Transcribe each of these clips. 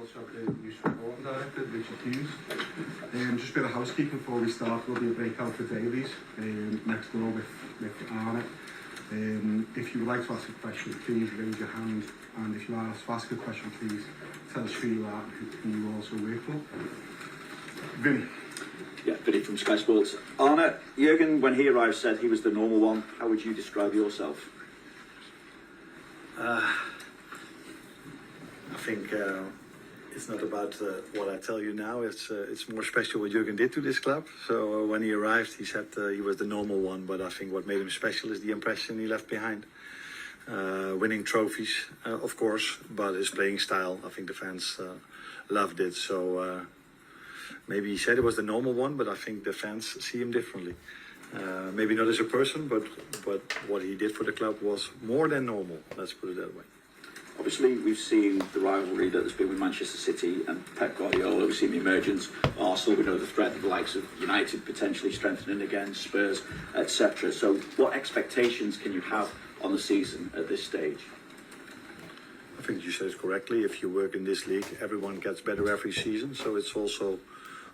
also have the youth supporting director, Richard Hughes. Just a bit of housekeeping before we start. There'll be a breakout for dailies next door with Arne. If you would like to ask a question, please raise your hand. And if you are asked to ask a question, please tell us who you are and who you also work for. Vinny. Yeah, Vinny from Sky Sports. Arne, Jürgen, when he arrived, said he was the normal one. How would you describe yourself? I think it's not about what I tell you now. It's more special what Jürgen did to this club. So when he arrived, he said he was the normal one. But I think what made him special is the impression he left behind. Winning trophies, of course, but his playing style, I think the fans loved it. So maybe he said it was the normal one, but I think the fans see him differently. Maybe not as a person, but what he did for the club was more than normal. Let's put it that way. Obviously, we've seen the rivalry that there's been with Manchester City and Pep Guardiola. We've seen the emergence of Arsenal. We know the threat of the likes of United potentially strengthening again, Spurs, etc. So what expectations can you have on the season at this stage? I think you said it correctly. If you work in this league, everyone gets better every season. So it's also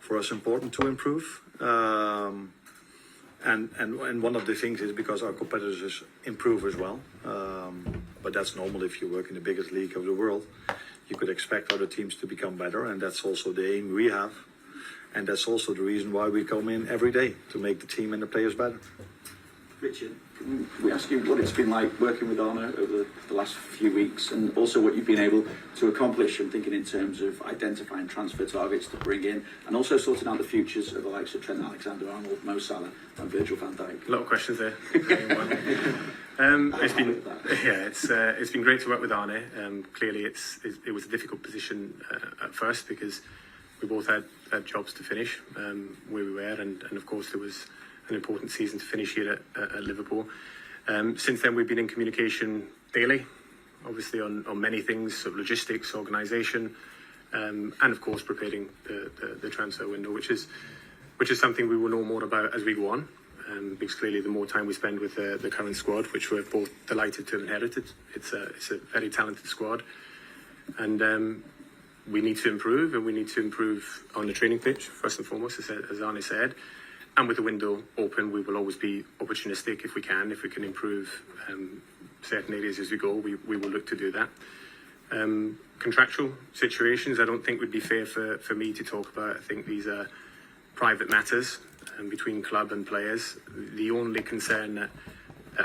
for us important to improve. And one of the things is because our competitors improve as well. But that's normal if you work in the biggest league of the world. You could expect other teams to become better, and that's also the aim we have. And that's also the reason why we come in every day, to make the team and the players better. Richard, can we ask you what it's been like working with Arne over the last few weeks, and also what you've been able to accomplish? I'm thinking in terms of identifying transfer targets to bring in, and also sorting out the futures of the likes of Trent Alexander-Arnold, Mo Salah and Virgil van Dijk. A lot of questions there. It's been great to work with Arne. Clearly, it was a difficult position at first because we both had jobs to finish where we were, and of course there was an important season to finish here at Liverpool. Since then, we've been in communication daily, obviously on many things, sort of logistics, organisation, and of course preparing the transfer window, which is something we will know more about as we go on. Because clearly, the more time we spend with the current squad, which we're both delighted to have inherited, it's a very talented squad, and we need to improve, and we need to improve on the training pitch first and foremost, as Arne said. And with the window open, we will always be opportunistic if we can improve certain areas as we go. We will look to do that. Contractual situations, I don't think would be fair for me to talk about. I think these are private matters between club and players. The only concern that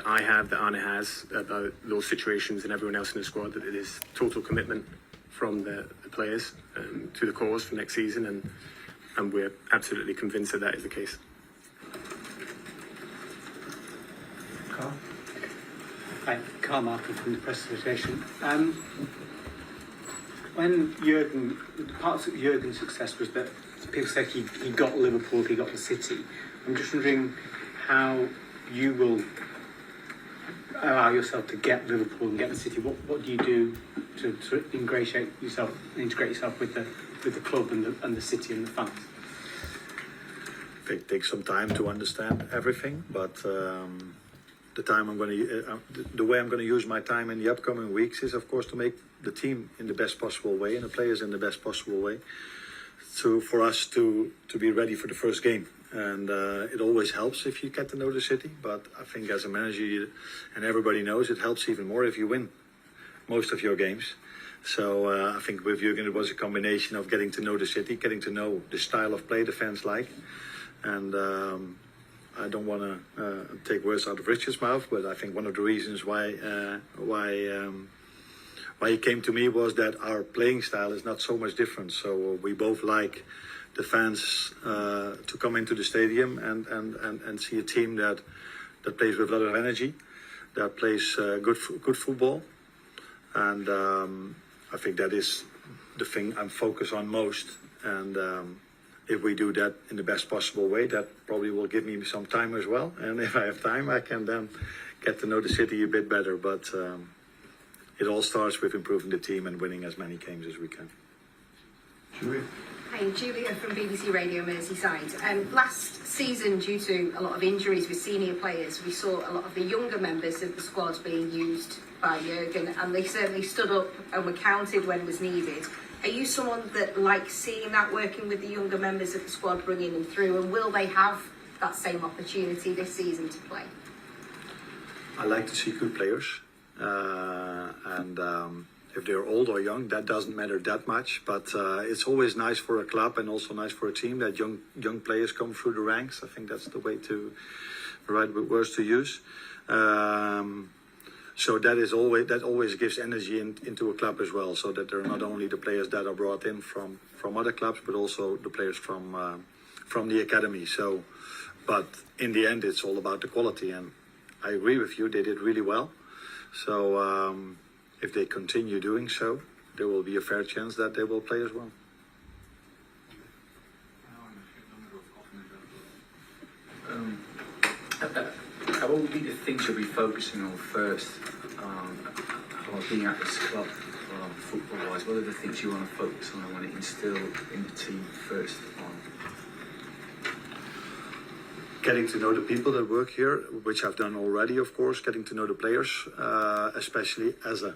I have, that Arne has, about those situations and everyone else in the squad, that it is total commitment from the players to the cause for next season, and we're absolutely convinced that is the case. Hi, Carl Markham from the Press Association. When Jürgen, parts of Jürgen's success was that people said he got Liverpool, he got the City. I'm just wondering how you will allow yourself to get Liverpool and get the City. What do you do to integrate yourself with the club and the City and the fans? It takes some time to understand everything, but the way I'm going to use my time in the upcoming weeks is, of course, to make the team in the best possible way and the players in the best possible way, for us to be ready for the first game. And it always helps if you get to know the City, but I think as a manager, and everybody knows, it helps even more if you win most of your games. So I think with Jürgen it was a combination of getting to know the City, getting to know the style of play the fans like, and I don't want to take words out of Richard's mouth, but I think one of the reasons why he came to me was that our playing style is not so much different. So we both like the fans to come into the stadium and see a team that plays with a lot of energy, that plays good football, and I think that is the thing I'm focused on most. And if we do that in the best possible way, that probably will give me some time as well. And if I have time, I can then get to know the City a bit better. But it all starts with improving the team and winning as many games as we can. Julia. Hi, Julia from BBC Radio Merseyside. Last season, due to a lot of injuries with senior players, we saw a lot of the younger members of the squad being used by Jürgen, and they certainly stood up and were counted when was needed. Are you someone that likes seeing that, working with the younger members of the squad, bringing them through, and will they have that same opportunity this season to play? I like to see good players, and if they're old or young, that doesn't matter that much. But it's always nice for a club and also nice for a team that young players come through the ranks. I think that's the right words to use. So that always gives energy into a club as well. So that they're not only the players that are brought in from other clubs, but also the players from the academy. So, but in the end, it's all about the quality. And I agree with you; they did really well. So if they continue doing so, there will be a fair chance that they will play as well. What would be the things you'll be focusing on first while being at this club, football-wise? What are the things you want to focus on and want to instill in the team first on? Getting to know the people that work here, which I've done already, of course. Getting to know the players, especially as a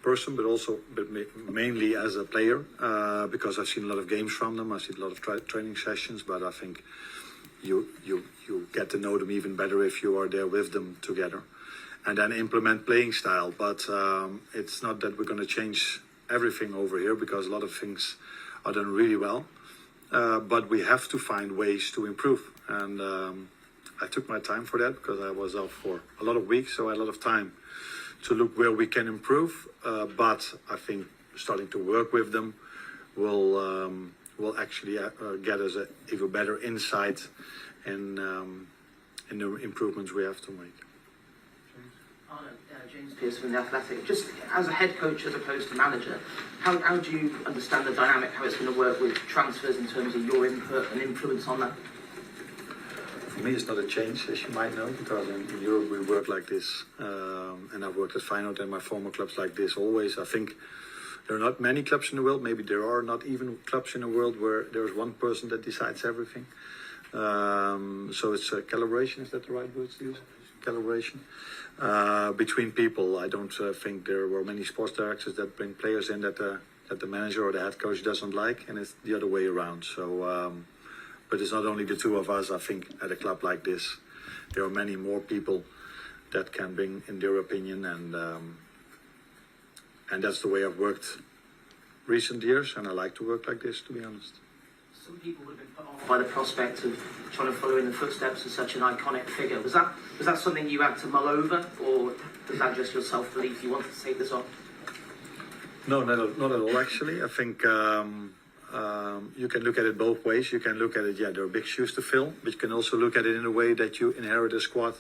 person, but mainly as a player, because I've seen a lot of games from them. I've seen a lot of training sessions, but I think you get to know them even better if you are there with them together, and then implement playing style. But it's not that we're going to change everything over here, because a lot of things are done really well. But we have to find ways to improve, and I took my time for that because I was off for a lot of weeks, so I had a lot of time to look where we can improve. But I think starting to work with them will actually get us an even better insight in the improvements we have to make. James Pearce from The Athletic. Just as a head coach as opposed to manager, how do you understand the dynamic, how it's going to work with transfers in terms of your input and influence on that? For me, it's not a change, as you might know, because in Europe we work like this, and I've worked at Feyenoord and my former clubs like this always. I think there are not many clubs in the world, maybe there are not even clubs in the world where there's one person that decides everything. So it's a calibration, is that the right word to use? Calibration. Between people, I don't think there were many sports directors that bring players in that the manager or the head coach doesn't like, and it's the other way around. So, but it's not only the two of us. I think at a club like this, there are many more people that can bring in their opinion, and that's the way I've worked recent years, and I like to work like this, to be honest. Some people would have been put off by the prospect of trying to follow in the footsteps of such an iconic figure. Was that something you had to mull over, or was that just your self-belief? You wanted to take this on? No, not at all, actually. I think you can look at it both ways. You can look at it, there are big shoes to fill, but you can also look at it in a way that you inherit a squad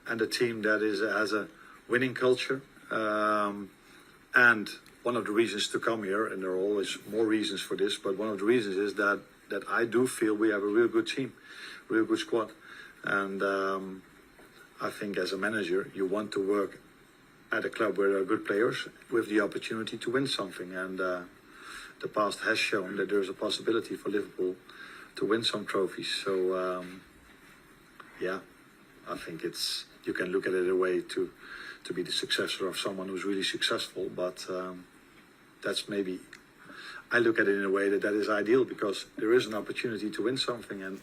and a team that has a winning culture. And one of the reasons to come here, and there are always more reasons for this, but one of the reasons is that I do feel we have a real good team, real good squad. And I think as a manager, you want to work at a club where there are good players with the opportunity to win something. And the past has shown that there's a possibility for Liverpool to win some trophies. So, I think you can look at it a way to be the successor of someone who's really successful. But that's maybe... I look at it in a way that is ideal, because there is an opportunity to win something, and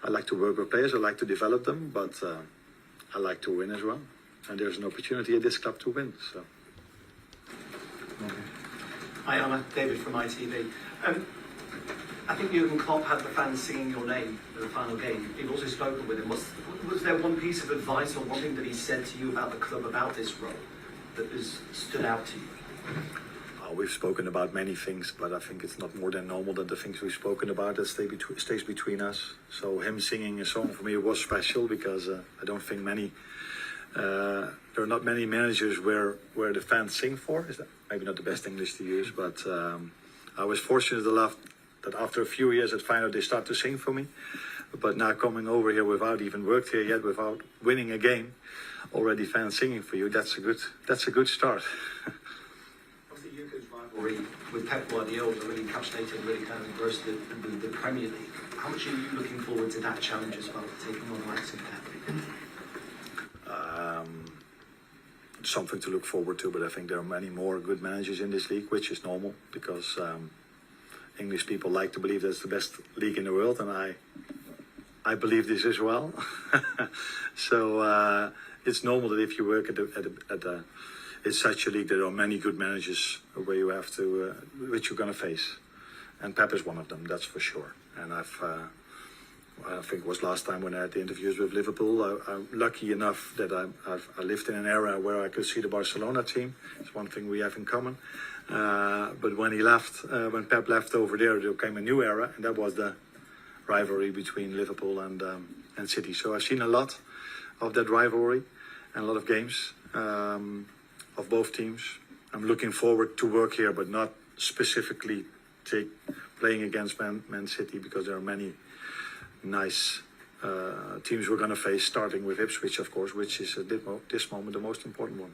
I like to work with players, I like to develop them, but I like to win as well. And there's an opportunity at this club to win. So. Hi, I'm David from ITV. I think Jurgen Klopp had the fans singing your name at the final game. You've also spoken with him. Was there one piece of advice or one thing that he said to you about the club, about this role, that has stood out to you? We've spoken about many things, but I think it's not more than normal that the things we've spoken about that stays between us. So him singing a song for me was special, because I don't think there are not many managers where the fans sing for. Is that maybe not the best English to use, but I was fortunate enough that after a few years at Feyenoord they start to sing for me. But now coming over here without even worked here yet, without winning a game, already fans singing for you, that's a good start. With Pep Guardiola really encapsulated, really kind of engrossed the Premier League. How much are you looking forward to that challenge as well, taking on the likes of Pep? something to look forward to. But I think there are many more good managers in this league, which is normal because English people like to believe that's the best league in the world, and I believe this as well. So it's normal that if you work it's such a league, there are many good managers where you have to, which you're going to face. And Pep is one of them, that's for sure. And I think it was last time when I had the interviews with Liverpool, I'm lucky enough that I lived in an era where I could see the Barcelona team. It's one thing we have in common. But when he left, when Pep left over there came a new era, and that was the rivalry between Liverpool and City. So I've seen a lot of that rivalry and a lot of games of both teams. I'm looking forward to work here, but not specifically playing against Man City, because there are many nice teams we're going to face, starting with Ipswich, of course, which is at this moment the most important one.